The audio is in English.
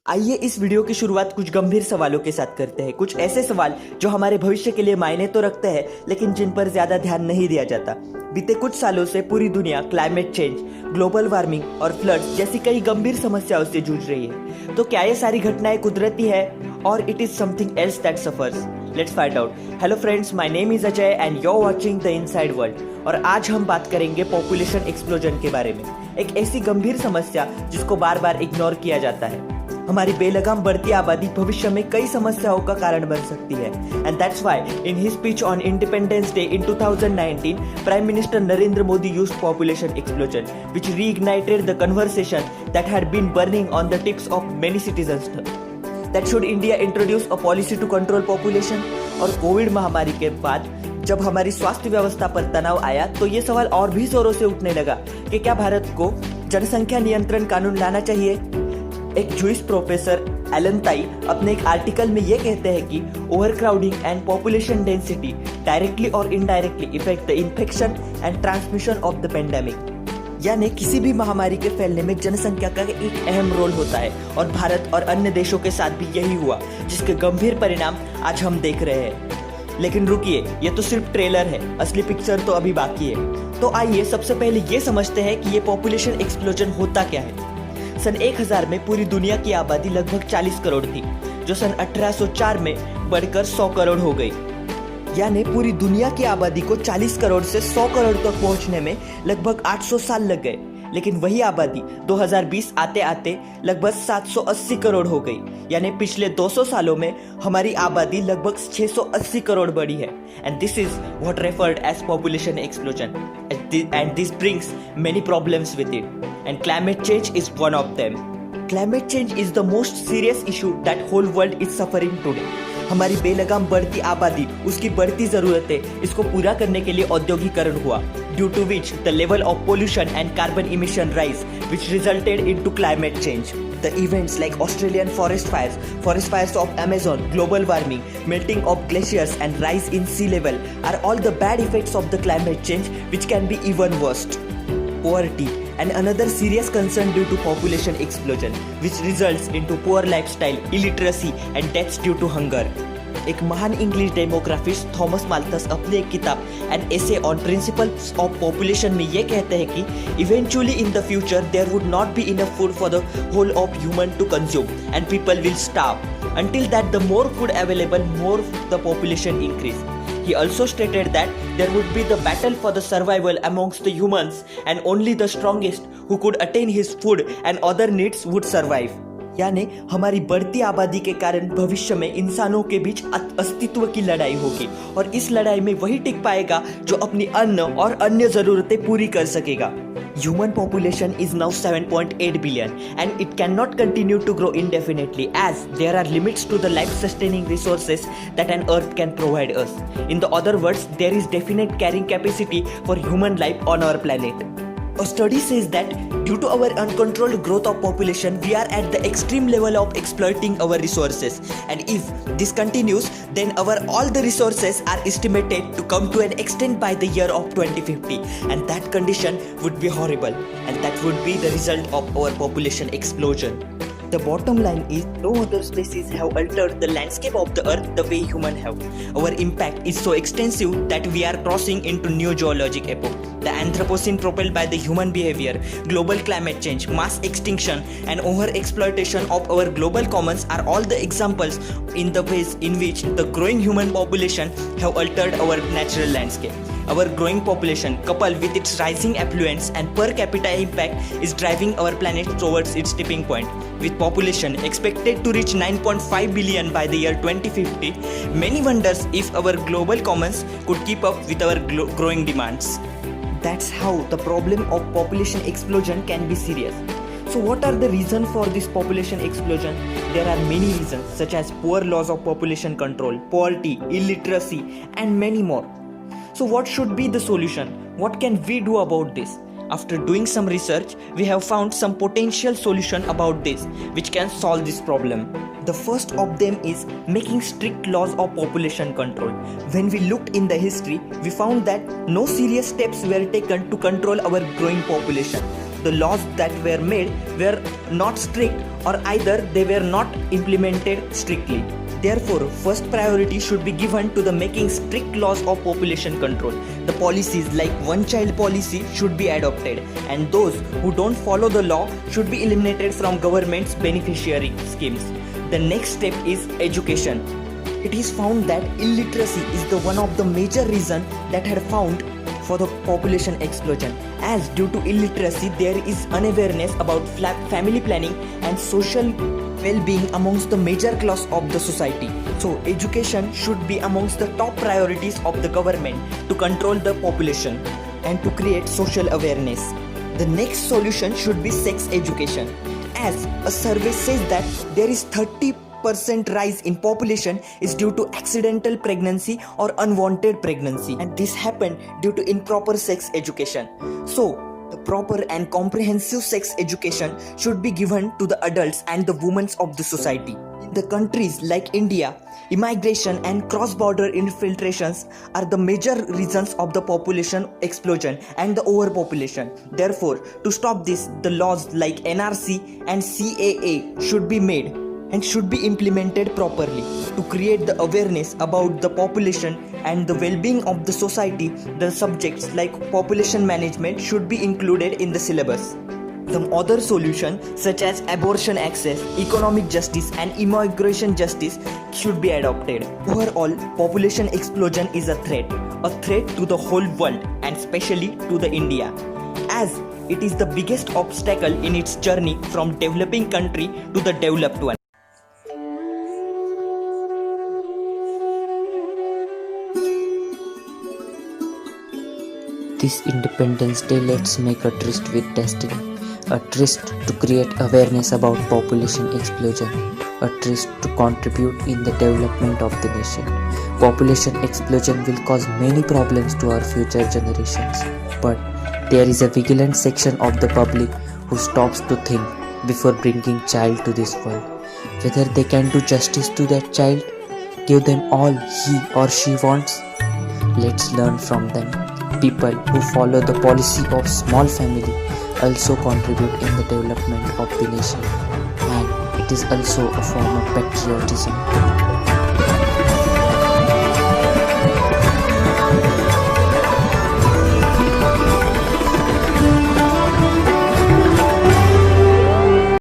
आइए इस वीडियो की शुरुआत कुछ गंभीर सवालों के साथ करते हैं। कुछ ऐसे सवाल जो हमारे भविष्य के लिए मायने तो रखते हैं, लेकिन जिन पर ज्यादा ध्यान नहीं दिया जाता। बीते कुछ सालों से पूरी दुनिया क्लाइमेट चेंज, ग्लोबल वार्मिंग और फ्लड्स जैसी कई गंभीर समस्याओं से जूझ रही है। तो क्या ये सारी घटनाएं कुदरती है और it is something else that suffers? Let's find out. Hello friends, my name is Ajay and you are watching the Inside World. और आज हम बात करेंगे पॉपुलेशन एक्सप्लोजन के बारे में, एक ऐसी गंभीर समस्या जिसको बार बार इग्नोर किया जाता है। हमारी बेलगाम बढ़ती आबादी भविष्य में कई समस्याओं का कारण बन सकती है। And that's why in his speech on independence day in 2019, prime minister Narendra Modi used population explosion, which reignited the conversation that had been burning on the tips of many citizens. That should India introduce a policy to control population? और Covid महामारी के बाद जब हमारी स्वास्थ्य व्यवस्था पर तनाव आया तो ये सवाल और भी जोरों से उठने लगा कि क्या भारत को जनसंख्या नियंत्रण कानून लाना चाहिए। एक जूइश प्रोफेसर एलन ताई अपने एक आर्टिकल में ये कहते हैं कि overcrowding and population density directly और indirectly effect the infection and transmission of the pandemic. यानी किसी भी महामारी के फैलने में जनसंख्या का एक अहम रोल होता है, और भारत और अन्य देशों के साथ भी यही हुआ, जिसके गंभीर परिणाम आज हम देख रहे हैं। लेकिन रुकिए, ये तो सिर्फ ट्रेलर है, असली पिक्चर तो अभी बाकी है। तो आइए सबसे पहले ये समझते हैं कि ये पॉपुलेशन एक्सप्लोजन होता क्या है। सन 1000 में पूरी दुनिया की आबादी लगभग 40 करोड़ थी, जो सन 1804 में बढ़कर 100 करोड़ हो गई। यानी पूरी दुनिया की आबादी को 40 करोड़ से 100 करोड़ तक पहुंचने में लगभग 800 साल लग गए। लेकिन वही आबादी 2020 आते आते लगभग 780 करोड़ हो गई। यानी पिछले 200 सालों में हमारी आबादी लगभग 680 करोड़ बढ़ी है। And this is what referred as population explosion, and this brings many problems with it, and climate change is one of them. Climate change is the most serious issue that whole world is suffering today. हमारी बेलगाम बढ़ती आबादी, उसकी बढ़ती जरूरतें, इसको पूरा करने के लिए औद्योगिकरण हुआ, due to which the level of pollution and carbon emission rise, which resulted into climate change. The events like Australian forest fires of Amazon, global warming, melting of glaciers and rise in sea level are all the bad effects of the climate change, which can be even worse. Poverty and another serious concern due to population explosion, which results into poor lifestyle, illiteracy and deaths due to hunger. एक महान English डेमोग्राफिस्ट Thomas Malthus अपनी एक किताब an essay on principles of population में ये कहते हैं कि eventually in the future there would not be enough food for the whole of human to consume and people will starve. Until that, the more food available, more the population increase. He also stated that there would be the battle for the survival amongst the humans, and only the strongest who could attain his food and other needs would survive. यानी हमारी बढ़ती आबादी के कारण भविष्य में इंसानों के बीच अस्तित्व की लड़ाई होगी, और इस लड़ाई में वही टिक पाएगा जो अपनी अन्न और अन्य जरूरतें पूरी कर सकेगा। Human population is now 7.8 billion and it cannot continue to grow indefinitely, as there are limits to the life-sustaining resources that an earth can provide us. In the other words, there is definite carrying capacity for human life on our planet. A study says that due to our uncontrolled growth of population, we are at the extreme level of exploiting our resources. And if this continues, then all the resources are estimated to come to an extent by the year of 2050. And that condition would be horrible. And that would be the result of our population explosion. The bottom line is no other species have altered the landscape of the earth the way humans have. Our impact is so extensive that we are crossing into new geologic epoch. The Anthropocene propelled by the human behavior, global climate change, mass extinction and over-exploitation of our global commons are all the examples in the ways in which the growing human population have altered our natural landscape. Our growing population, coupled with its rising affluence and per capita impact, is driving our planet towards its tipping point. With population expected to reach 9.5 billion by the year 2050, many wonders if our global commons could keep up with our growing demands. That's how the problem of population explosion can be serious. So what are the reasons for this population explosion? There are many reasons, such as poor laws of population control, poverty, illiteracy, and many more. So what should be the solution? What can we do about this? After doing some research, we have found some potential solution about this, which can solve this problem. The first of them is making strict laws of population control. When we looked in the history, we found that no serious steps were taken to control our growing population. the laws that were made were not strict, or either they were not implemented strictly. Therefore, first priority should be given to the making strict laws of population control. The policies like one child policy should be adopted, and those who don't follow the law should be eliminated from government's beneficiary schemes. The next step is education. It is found that illiteracy is the one of the major reasons that had found for the population explosion, as due to illiteracy there is unawareness about family planning and social well-being amongst the major class of the society. So education should be amongst the top priorities of the government to control the population and to create social awareness. The next solution should be sex education, as a survey says that there is 30% rise in population is due to accidental pregnancy or unwanted pregnancy, and this happened due to improper sex education. So the proper and comprehensive sex education should be given to the adults and the women of the society. In the countries like India, immigration and cross-border infiltrations are the major reasons of the population explosion and the overpopulation. Therefore, to stop this, the laws like NRC and CAA should be made and should be implemented properly. To create the awareness about the population and the well-being of the society, the subjects like population management should be included in the syllabus. Some other solutions such as abortion access, economic justice and immigration justice should be adopted. Overall, population explosion is a threat to the whole world and especially to the India, as it is the biggest obstacle in its journey from developing country to the developed one. This Independence Day, let's make a tryst with destiny. A tryst to create awareness about population explosion. A tryst to contribute in the development of the nation. Population explosion will cause many problems to our future generations. But there is a vigilant section of the public who stops to think before bringing child to this world. Whether they can do justice to that child, give them all he or she wants. Let's learn from them. People who follow the policy of small family also contribute in the development of the nation, and it is also a form of patriotism.